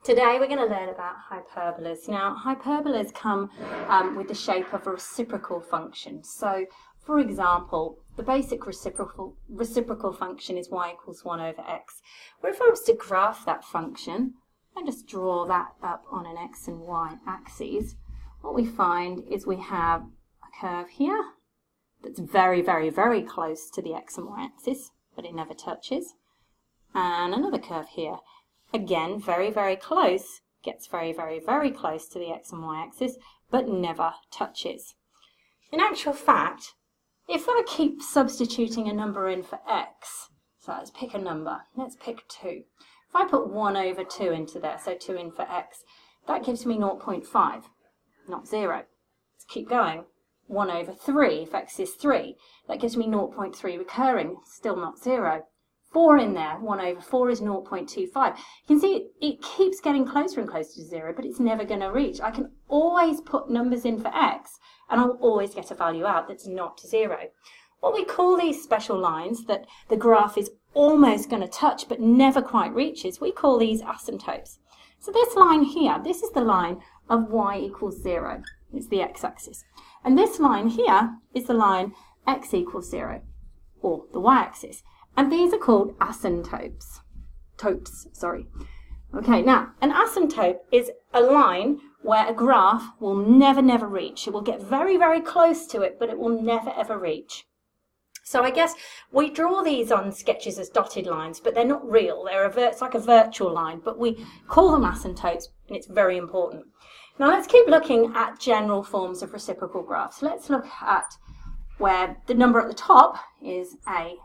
Today we're going to learn about hyperbolas. Now, hyperbolas come with the shape of a reciprocal function. So, for example, the basic reciprocal function is y equals 1 over x. Where if I was to graph that function, and just draw that up on an x and y axes, what we find is we have a curve here that's very, very, very close to the x and y axis, but it never touches. And another curve here. Again, very, very close, gets very, very, very close to the x and y axis, but never touches. In actual fact, if I keep substituting a number in for x, so let's pick a number, let's pick 2. If I put 1 over 2 into there, so 2 in for x, that gives me 0.5, not 0. Let's keep going. 1 over 3, if x is 3, that gives me 0.3 recurring, still not 0. 4 in there, 1 over 4 is 0.25. You can see it keeps getting closer and closer to 0, but it's never going to reach. I can always put numbers in for x, and I'll always get a value out that's not 0. What we call these special lines that the graph is almost going to touch but never quite reaches, we call these asymptotes. So this line here, this is the line of y equals 0. It's the x-axis. And this line here is the line x equals 0, or the y-axis. And these are called asymptotes. Okay, now, an asymptote is a line where a graph will never reach. It will get very, very close to it, but it will never, ever reach. So I guess we draw these on sketches as dotted lines, but they're not real. It's like a virtual line, but we call them asymptotes, and it's very important. Now, let's keep looking at general forms of reciprocal graphs. Let's look at where the number at the top is a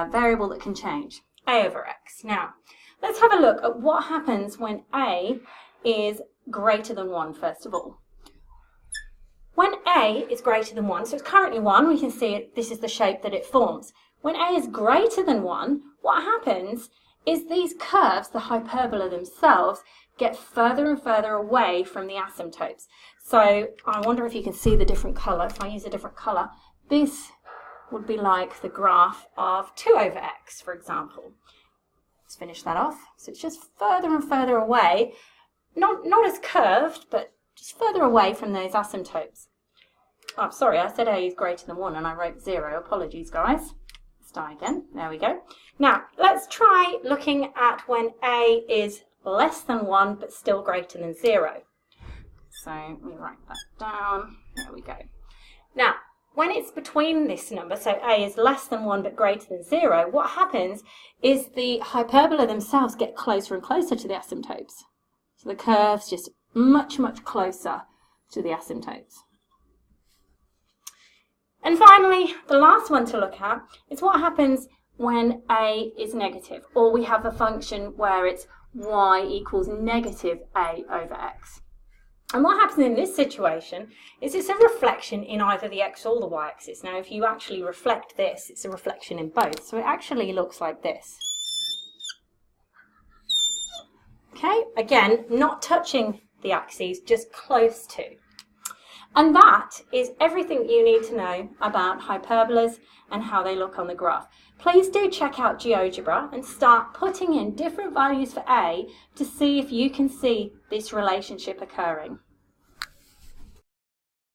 variable that can change, a over x. Now, let's have a look at what happens when a is greater than 1, first of all. When a is greater than 1, so it's currently 1, we can see this is the shape that it forms. When a is greater than 1, what happens is these curves, the hyperbola themselves, get further and further away from the asymptotes. So I wonder if you can see the different colour. If I use a different colour, this would be like the graph of 2 over x, for example. Let's finish that off. So it's just further and further away, not as curved, but just further away from those asymptotes. Oh, sorry, I said a is greater than 1 and I wrote 0. Apologies, guys. Let's start again. There we go. Now, let's try looking at when a is less than 1, but still greater than 0. So let me write that down. There we go. Now, when it's between this number, so a is less than 1 but greater than 0, what happens is the hyperbola themselves get closer and closer to the asymptotes. So the curve's just much closer to the asymptotes. And finally, the last one to look at is what happens when a is negative, or we have a function where it's y equals negative a over x. And what happens in this situation is it's a reflection in either the x or the y-axis. Now, if you actually reflect this, it's a reflection in both. So it actually looks like this. Okay, again, not touching the axes, just close to. And that is everything you need to know about hyperbolas and how they look on the graph. Please do check out GeoGebra and start putting in different values for a to see if you can see this relationship occurring.